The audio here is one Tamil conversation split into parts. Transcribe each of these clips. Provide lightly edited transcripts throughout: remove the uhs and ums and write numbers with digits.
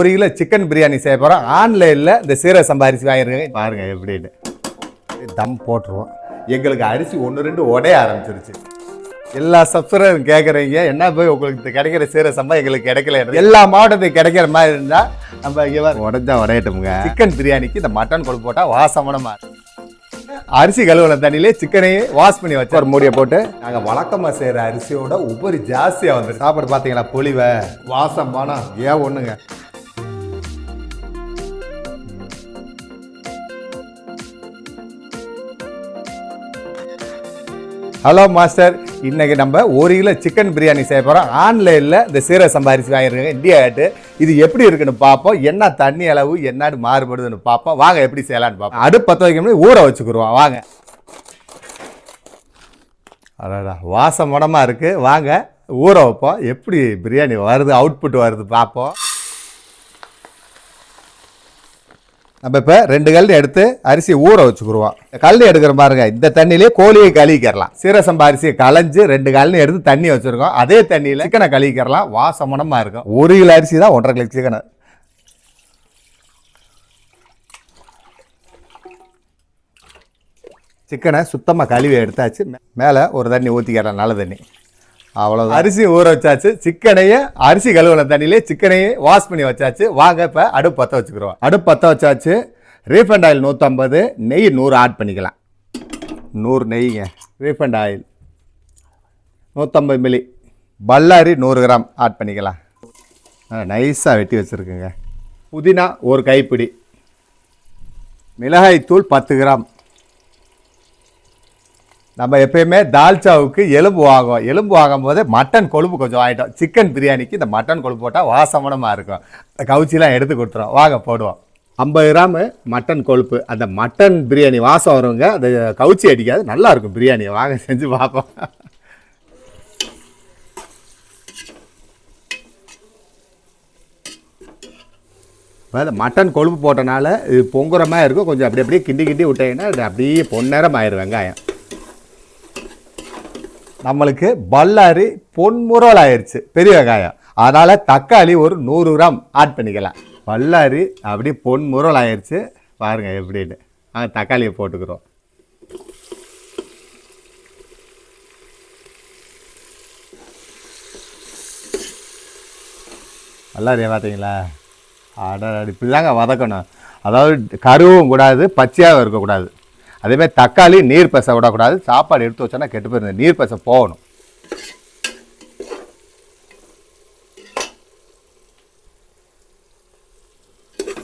1 கிலோ சிக்கன் பிரியாணி செய்ய போகிறோம். ஆன்லைனில் இந்த சீரக சம்பா அரிசி வாங்கியிருக்கேன். பாருங்கள் எப்படின்னு தம் போட்டுருவோம். எங்களுக்கு அரிசி 1-2 உடைய ஆரம்பிச்சிருச்சு. எல்லா சப்ஸ்கிரைபரும் கேட்குறீங்க, என்ன போய் உங்களுக்கு கிடைக்கிற சீரக சம்பா எங்களுக்கு கிடைக்கல. எல்லா மாவட்டத்துக்கு கிடைக்கிற மாதிரி இருந்தால் நம்ம இங்கே உடஞ்சா உடையட்டோமுங்க. சிக்கன் பிரியாணிக்கு இந்த மட்டன் கொழுப்பு போட்டால் வாசமான அரிசி கழுவுன தண்ணியிலே சிக்கனையும் வாஷ் பண்ணி வச்சு ஒரு மூடியை போட்டு நாங்கள் வழக்கமாக செய்கிற அரிசியோட உபரி ஜாஸ்தியாக வந்துடும். சாப்பாடு பார்த்தீங்களா, பொலிவை வாசமான ஏன் ஒன்றுங்க. ஹலோ மாஸ்டர், இன்னைக்கு நம்ம 1 கிலோ சிக்கன் பிரியாணி செய்ய போகிறோம். ஆன்லைனில் இந்த சீரக சம்பா அரிசி வாங்கியிருக்கேன், இந்தியா ஆட்டு. இது எப்படி இருக்குன்னு பார்ப்போம், என்ன தண்ணி அளவு என்னன்னு மாறுபடுதுன்னு பார்ப்போம். வாங்க எப்படி செய்யலான்னு பார்ப்போம். அடுப்பு பற்ற வைக்கணும், ஊற வச்சுக்குருவோம். வாங்க. அடடா வாசம் மனமாக இருக்குது. வாங்க ஊற வைப்போம். எப்படி பிரியாணி வருது, அவுட்புட் வருது பார்ப்போம். நம்ம இப்போ 2 கல் எடுத்து அரிசி ஊற வச்சுக்குருவோம். கல் எடுக்கிற பாருங்க, இந்த தண்ணியிலே கோழியை கழுவிக்கிறலாம். சீரக சம்பா அரிசியை களைஞ்சு 2 கல்னு எடுத்து தண்ணி வச்சுருக்கோம். அதே தண்ணியில் சிக்கனை கழுவிக்கிறலாம், வாசமனமாக இருக்கும். 1 கிலோ அரிசி தான் 1.5 கிலோ சிக்கனை. சிக்கனை சுத்தமாக கழுவி எடுத்தாச்சு. மேலே ஒரு தண்ணி ஊற்றிக்கிறலாம், நல்ல தண்ணி. அவ்வளோ அரிசி ஊற வச்சாச்சு. சிக்கனையே அரிசி கழுவுன தண்ணியிலே சிக்கனையும் வாஷ் பண்ணி வச்சாச்சு. வாங்க இப்போ அடுப்பு பற்ற வச்சுக்கிறோம். அடுப்பு பற்ற வச்சாச்சு. ரீஃபண்ட் ஆயில் 150, நெய் 100 ஆட் பண்ணிக்கலாம். 100 நெய்ங்க. Refined oil 150 milli. பல்லாரி 100 கிராம் ஆட் பண்ணிக்கலாம். நைஸாக வெட்டி வச்சுருக்குங்க. புதினா 1 கைப்பிடி. மிளகாய்த்தூள் 10 கிராம். நம்ம எப்பயுமே தால்ச்சாவுக்கு எலும்பு வாங்குவோம். எலும்பு வாங்கும் போதே மட்டன் கொழுப்பு கொஞ்சம் வாங்கிட்டோம். சிக்கன் பிரியாணிக்கு இந்த மட்டன் கொழுப்பு போட்டால் வாசமனமாக இருக்கும். கவுச்சிலாம் எடுத்து கொடுத்துரும். வாங்க போடுவோம். 50 கிராம் மட்டன் கொழுப்பு. அந்த மட்டன் பிரியாணி வாசம் வருங்க, அந்த கவுச்சி அடிக்காது, நல்லாயிருக்கும் பிரியாணி. வாங்க செஞ்சு பார்ப்போம். மட்டன் கொழுப்பு போட்டனால இது பொங்குற மாதிரி இருக்கும். கொஞ்சம் அப்படியே கிண்டி விட்டீங்கன்னா அது அப்படியே பொன்னிறம் ஆயிரும். வெங்காயம் நம்மளுக்கு பல்லாரி பொன்முறல் ஆயிடுச்சு, பெரிய வெங்காயம். அதனால் தக்காளி ஒரு 100 கிராம் ஆட் பண்ணிக்கலாம். பல்லாரி அப்படியே பொன்முறல் ஆயிடுச்சு. பாருங்கள் எப்படின்னு. தக்காளியை போட்டுக்கிறோம். பல்லாரியை பார்த்தீங்களா, இப்படி தாங்க வதக்கணும். அதாவது கருவும் கூடாது, பச்சையாகவும் இருக்கக்கூடாது. அதேமாதிரி தக்காளி நீர் பசை விடக்கூடாது. சாப்பாடு எடுத்து வச்சோன்னா கெட்டு போயிருந்தது, நீர் பசை போகணும்.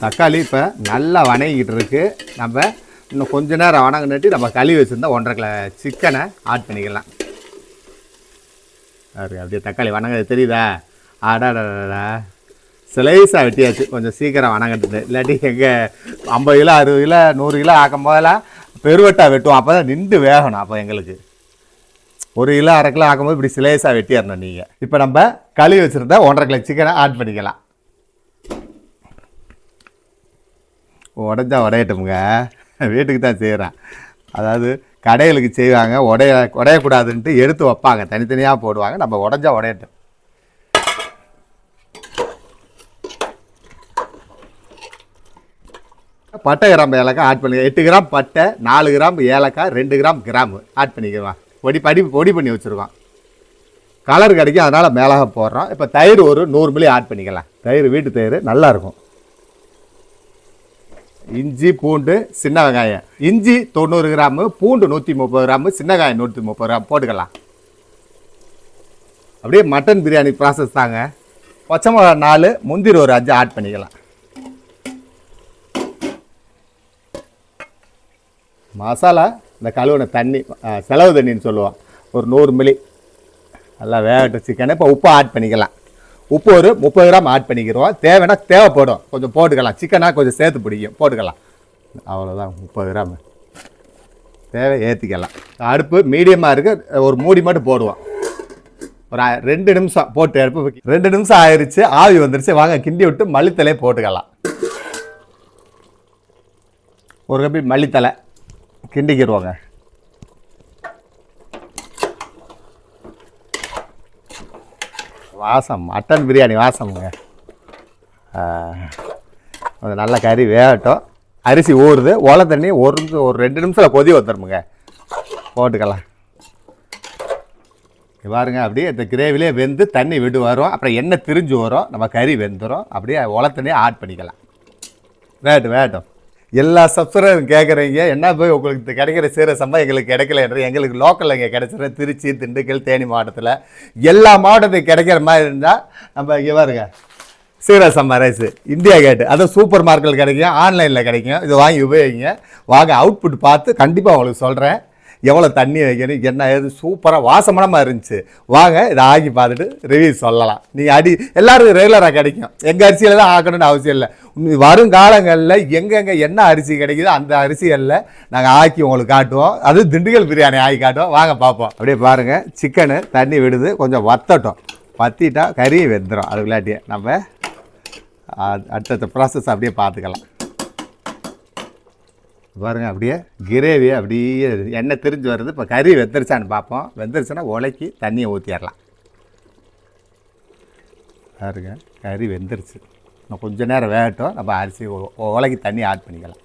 தக்காளி இப்போ நல்லா வணங்கிக்கிட்டு இருக்கு. நம்ம இன்னும் கொஞ்ச நேரம் வணங்கிட்டு நம்ம கழுவி வச்சுருந்தா 1.5 கிலோ சிக்கனை ஆட் பண்ணிக்கலாம். அப்படியே தக்காளி வணங்குறது தெரியுதா? ஆடாடா ஸ்லைஸாக வெட்டியாச்சு. கொஞ்சம் சீக்கிரம் வணங்கிட்டு, இல்லாட்டி எங்கள் 50 கிலோ 60 கிலோ 100 கிலோ ஆக்கும் போதெல்லாம் பெருவட்டாக வெட்டுவோம். அப்போ தான் நின்று வேகணும். அப்போ எங்களுக்கு 1 கிலோ 1/2 கிலோ ஆக்கும்போது இப்படி ஸ்லைஸாக வெட்டிடணும் நீங்கள். இப்போ நம்ம கழுவி வச்சுருந்தா 1.5 கிலோ சிக்கனை ஆட் பண்ணிக்கலாம். உடஞ்சா உடையட்டோமுங்க. வீட்டுக்கு தான் செய்கிறேன். அதாவது கடைகளுக்கு செய்வாங்க, உடையக்கூடாதுன்ட்டு எடுத்து வைப்பாங்க, தனித்தனியாக போடுவாங்க. நம்ம உடஞ்சா உடையட்டும். பட்டை கிராம்பு ஏலக்காய் ஆட் பண்ணிக்க. 8 கிராம் பட்டை, 4 கிராம் ஏலக்காய், 2 கிராம் கிராம்பு ஆட் பண்ணிக்கலாம். பொடி பண்ணி வச்சுருக்கோம். கலர் கிடைக்கும், அதனால் மிளகா போடுறோம். இப்போ தயிர் ஒரு 100 மில்லி ஆட் பண்ணிக்கலாம். தயிர் வீட்டு தயிர் நல்லாயிருக்கும். இஞ்சி பூண்டு சின்ன வெங்காயம். இஞ்சி 90 கிராமு, பூண்டு 130 கிராமு, சின்ன வெங்காயம் 130 கிராம் போட்டுக்கலாம். அப்படியே மட்டன் பிரியாணி ப்ராசஸ் தாங்க. பச்சை மிளகா 4, முந்திரி ஒரு 5 ஆட் பண்ணிக்கலாம். மசாலா இந்த கழுவுன தண்ணி, செலவு தண்ணின்னு சொல்லுவோம், ஒரு 100 மில்லி. நல்லா வேகட்ட சிக்கனை இப்போ உப்பு ஆட் பண்ணிக்கலாம். உப்பு ஒரு 30 கிராம் ஆட் பண்ணிக்கிறோம். தேவைன்னா தேவைப்படும் கொஞ்சம் போட்டுக்கலாம். சிக்கனாக கொஞ்சம் சேர்த்து பிடிக்கும், போட்டுக்கலாம். அவ்வளோதான், 30 கிராம் தேவை ஏற்றிக்கலாம். அடுப்பு மீடியமாக இருக்குது. ஒரு மூடி மட்டும் போடுவோம். ஒரு 2 நிமிஷம் போட்டு அடுப்பு 2 நிமிஷம் ஆயிடுச்சு. ஆவி வந்துருச்சு. வாங்க கிண்டி விட்டு மல்லித்தலையை போட்டுக்கலாம். ஒரு கப்பி மல்லித்தலை கிண்டிக்கிடுவாங்க. வாசம் மட்டன் பிரியாணி வாசமுங்க. அது நல்லா கறி வேகட்டும். அரிசி ஊறுது, ஓலை தண்ணி ஒரு 2 நிமிஷத்தில் கொதி வந்துடுமுங்க, போட்டுக்கலாம். பாருங்க அப்படியே இந்த கிரேவிலே வெந்து தண்ணி விடு வரும், அப்புறம் எண்ணெய் திரிஞ்சு வரும், நம்ம கறி வெந்துடும். அப்படியே ஓலை தண்ணியை ஆட் பண்ணிக்கலாம். வேகட்டும். எல்லா சப்ஸ்கிரைபரும் கேட்குறீங்க, என்ன போய் உங்களுக்கு கிடைக்கிற சீரக சம்பா எங்களுக்கு கிடைக்கலன்ற. எங்களுக்கு லோக்கலில் இங்கே கிடைச்சிட திருச்சி, திண்டுக்கல், தேனி மாவட்டத்தில் எல்லா மாவட்டத்துக்கு கிடைக்கிற மாதிரி இருந்தால் நம்ம இங்கே பாருங்க சீரக சம்பா ரைஸ் இந்தியா கேட்டு, அதுவும் சூப்பர் மார்க்கெட்டில் கிடைக்கும், ஆன்லைனில் கிடைக்கும். இதை வாங்கி உபயோகிங்க. வாங்க அவுட்புட் பார்த்து கண்டிப்பாக உங்களுக்கு சொல்கிறேன் எவ்வளோ தண்ணி வைக்கணும் என்ன ஏது. சூப்பராக வாசமானமாக இருந்துச்சு. வாங்க இதை ஆக்கி பார்த்துட்டு ரிவ்யூ சொல்லலாம். நீங்கள் எல்லாருக்கும் ரெகுலராக கிடைக்கும். எங்கள் அரிசியில் தான் ஆக்கணும்னு அவசியம் இல்லை. வருங்காலங்களில் எங்கெங்கே என்ன அரிசி கிடைக்குதோ அந்த அரிசிகளில் நாங்கள் ஆக்கி உங்களுக்கு காட்டுவோம். அது திண்டுக்கல் பிரியாணி ஆக்கி காட்டுவோம். வாங்க பார்ப்போம். அப்படியே பாருங்கள், சிக்கனு தண்ணி விடுது, கொஞ்சம் வத்தட்டும். வத்திட்டா கறி வெந்துடும். அதுக்குள்ளாட்டியே நம்ம அடுத்த ப்ராசஸ் அப்படியே பார்த்துக்கலாம். பாருங்கள் அப்படியே கிரேவி அப்படியே எண்ணெய் திரிஞ்சு வருது. இப்போ கறி வெந்துருச்சான்னு பார்ப்போம். வெந்துருச்சுன்னா உலைக்கி தண்ணியை ஊற்றிடலாம். பாருங்க கறி வெந்துருச்சு. இன்னும் கொஞ்சம் நேரம் வேகட்டும், நம்ம அரிசி உலைக்கி தண்ணி ஆட் பண்ணிக்கலாம்.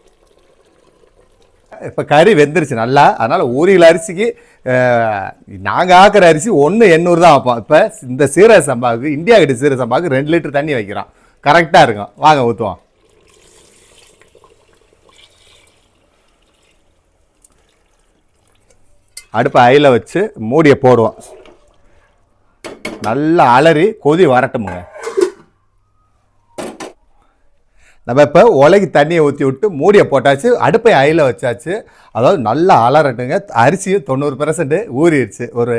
இப்போ கறி வெந்துருச்சு நல்லா. அதனால் 1 கிலோ அரிசிக்கு நாங்கள் ஆக்கிற அரிசி 1.800 தான் வைப்போம். இப்போ இந்த சீரக சம்பாவுக்கு, இந்தியா கிட்ட சீரக சம்பாவுக்கு 2 லிட்டர் தண்ணி வைக்கிறோம். கரெக்டாக இருக்கும். வாங்க ஊற்றுவோம். அடுப்பை ஐயில் வச்சு மூடியை போடுவோம். நல்லா அலறி கொதி வரட்டுமுங்க. நம்ம இப்போ உலைக்கு தண்ணியை ஊற்றி விட்டு மூடியை போட்டாச்சு, அடுப்பை ஐயில் வச்சாச்சு. அதாவது நல்லா அலறட்டுங்க. அரிசியும் 90% ஊறிடுச்சு. ஒரு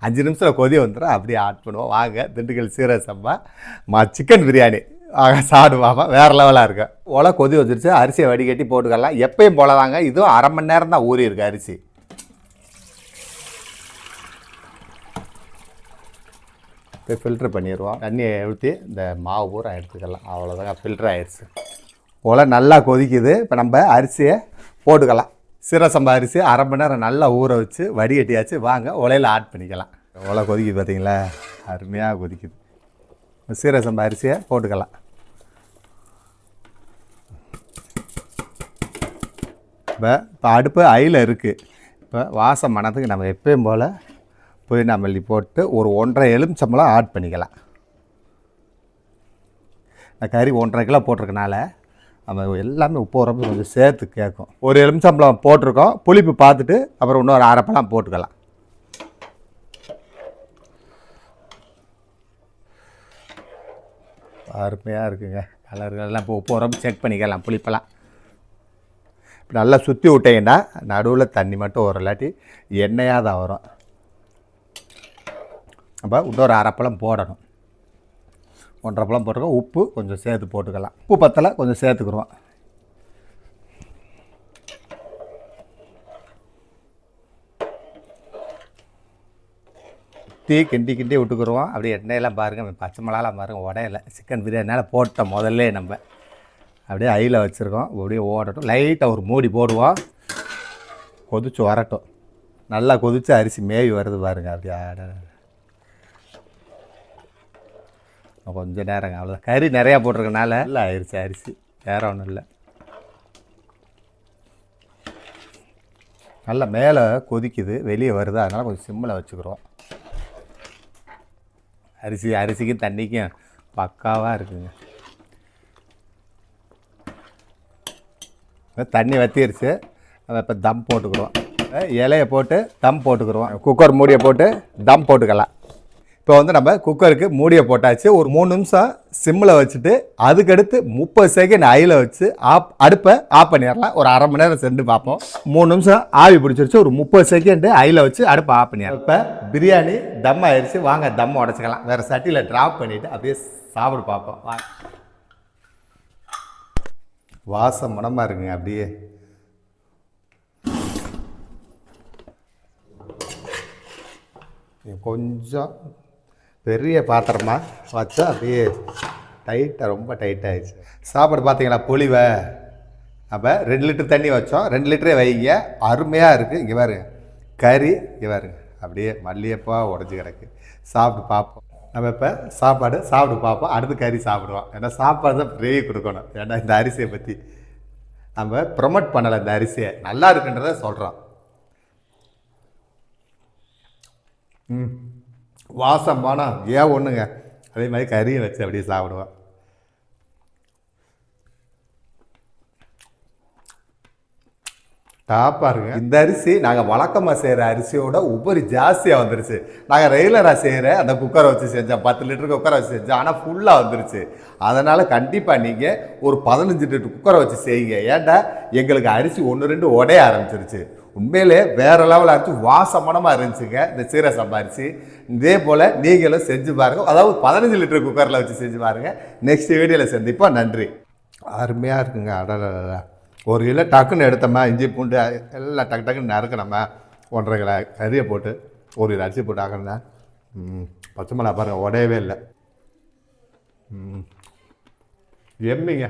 5 நிமிஷத்தில் கொதி வந்துடும். அப்படியே ஆட் பண்ணுவோம். வாங்க திண்டுக்கல் சீரக சம்பா சிக்கன் பிரியாணி சாப்பிடுவாங்க. வேறு லெவலாக இருக்கு. உலை கொதி வந்துருச்சு. அரிசியை வடிகட்டி போட்டுக்கலாம். எப்பயும் போல தாங்க. இதுவும் 1/2 மணி நேரம் தான் ஊறி இருக்கு அரிசி. ஃபில்ட்ரு பண்ணிடுவோம். தண்ணியை ஊற்றி இந்த மாவு பூரா எடுத்துக்கலாம். அவ்வளோதாங்க, ஃபில்ட்ரு ஆயிடுச்சு. உலை நல்லா கொதிக்குது. இப்போ நம்ம அரிசியை போட்டுக்கலாம். சீரக சம்பா அரிசி 1/2 மணி நேரம் நல்லா ஊற வச்சு வடிகட்டியாச்சு. வாங்க உலையில் ஆட் பண்ணிக்கலாம். உலை கொதிக்குது பார்த்தீங்களா, அருமையாக கொதிக்குது. சீரக சம்பா அரிசியை போட்டுக்கலாம். இப்போ அடுப்பு ஐயில் இருக்குது. இப்போ வாசம் மணத்துக்கு நம்ம எப்பயும் போல் புதினா மல்லி போட்டு ஒரு 1.5 எலுமிச்சம்பழம் ஆட் பண்ணிக்கலாம். நான் கறி 1.5 கிலோ போட்டிருக்கனால நம்ம எல்லாமே உப்பு உரப்பு கொஞ்சம் சேர்த்து கேட்கும். ஒரு எலுமிச்சம்பழம் போட்டிருக்கோம். புளிப்பு பார்த்துட்டு அப்புறம் இன்னொரு 1/2 பழம் போட்டுக்கலாம். அருமையாக இருக்குங்க. கலர்கள்லாம் இப்போ உப்பு உரப்பு செக் பண்ணிக்கலாம். புளிப்பெல்லாம் இப்போ நல்லா சுற்றி விட்டீங்கன்னா நடுவில் தண்ணி மட்டும் ஒரு இல்லாட்டி எண்ணெயாக தான் வரும். அப்போ இன்னொரு 1/2 பழம் போடணும். 1.5 பழம் போட்டுருக்கோம். உப்பு கொஞ்சம் சேர்த்து போட்டுக்கலாம். உப்பு பத்தலை கொஞ்சம் சேர்த்துக்குருவோம். கிண்டி விட்டுக்குருவோம். அப்படியே எண்ணெயெல்லாம் பாருங்கள், பச்சை மிளகாலாம் பாருங்கள் உடையில. சிக்கன் பிரியாணினால் போட்ட முதல்ல நம்ம அப்படியே ஐயில் வச்சுருக்கோம். அப்படியே ஓடட்டும். லைட்டாக ஒரு மூடி போடுவோம். கொதிச்சு வரட்டும். நல்லா கொதித்து அரிசி மேவி வருது பாருங்கள். அப்படியே கொஞ்சம் நேரங்க, அவ்வளோதான். கறி நிறையா போட்டிருக்கனால இல்லை ஆயிடுச்சு அரிசி, வேறு ஒன்றும் இல்லை. நல்லா மேலே கொதிக்குது, வெளியே வருது. அதனால் கொஞ்சம் சிம்மில் வச்சுக்கிறோம். அரிசிக்கும் தண்ணிக்கும் பக்காவாக இருக்குங்க. தண்ணி வற்றிருச்சு. நம்ம இப்போ தம் போட்டுக்கிறோம். இலையை போட்டு தம் போட்டுக்கிறோம். குக்கர் மூடியை போட்டு தம் போட்டுக்கலாம். இப்போ வந்து நம்ம குக்கருக்கு மூடியை போட்டாச்சு. ஒரு 3 நிமிஷம் சிம்மில் வச்சுட்டு அதுக்கடுத்து 30 செகண்ட் ஐயில் வச்சு அடுப்பை ஆஃப் பண்ணிடலாம். ஒரு 1/2 மணி நேரம் சென்று பார்ப்போம். 3 நிமிஷம் ஆவி பிடிச்சிருச்சு. ஒரு 30 செகண்டு ஐயில் வச்சு அடுப்பை ஆஃப் பண்ணிடலாம். இப்போ பிரியாணி தம் ஆயிடுச்சு. வாங்க தம் உடச்சிக்கலாம். வேறு சட்டியில் ட்ராப் பண்ணிவிட்டு அப்படியே சாப்பிட பார்ப்போம். வாங்க. வாசம் மணமாக இருக்குங்க. அப்படியே கொஞ்சம் பெரிய பாத்திரமாக வச்சா அப்படியே டைட்டாக, ரொம்ப டைட்டாகிடுச்சு. சாப்பாடு பார்த்தீங்களா பொலிவை. அப்போ 2 லிட்டர் தண்ணி வச்சோம். 2 லிட்டரே வைங்க. அருமையாக இருக்குது. இங்கே பாருங்க கறி, இங்கே பாருங்க அப்படியே மல்லிகைப்பா உடஞ்சி கிடக்கு. சாப்பிட்டு பார்ப்போம். நம்ம இப்போ சாப்பிட்டு பார்ப்போம். அடுத்து கறி சாப்பிடுவோம். ஏன்னா சாப்பாடு தான் ப்ரேவி கொடுக்கணும். ஏன்னா இந்த அரிசியை பற்றி நம்ம ப்ரொமோட் பண்ணலை. இந்த அரிசியை நல்லா இருக்குன்றத சொல்கிறோம். வாசம் போனால் ஏன் ஒன்றுங்க. அதே மாதிரி கறியை வச்சு அப்படியே சாப்பிடுவோம். டாப்பாருங்க. இந்த அரிசி நாங்கள் வழக்கமாக செய்கிற அரிசியோட உபரி ஜாஸ்தியாக வந்துருச்சு. நாங்கள் ரெகுலராக செய்கிற அந்த குக்கரை வச்சு செஞ்சோம், 10 லிட்டருக்கு குக்கரை வச்சு செஞ்சோம். ஆனால் ஃபுல்லாக வந்துருச்சு. அதனால் கண்டிப்பாக நீங்கள் ஒரு 15 லிட்டர் குக்கரை வச்சு செய்யுங்க. ஏன்டா எங்களுக்கு அரிசி 1-2 உடைய ஆரம்பிச்சிருச்சு. உண்மையிலே வேறு லெவலில் அரிசி வாசமானமாக இருந்துச்சுங்க இந்த சீரக சம்பா அரிசி. இதே போல் நீங்களும் செஞ்சு பாருங்கள். அதாவது 15 லிட்டர் குக்கரில் வச்சு செஞ்சு பாருங்கள். நெக்ஸ்ட் வீடியோவில் சந்திப்போம். நன்றி. அருமையாக இருக்குங்க. அடடா, 1 கிலோ டக்குன்னு எடுத்தோம்மா, இஞ்சி பூண்டு எல்லாம் டக்குன்னு நறுக்கணும்மா, 1.5 கிலோ கறியை போட்டு 1 கிலோ அரிசி போட்டு ஆக்கணும்னா பச்சை மிளகா பாருங்கள் உடையவே இல்லை. எம்மிங்க.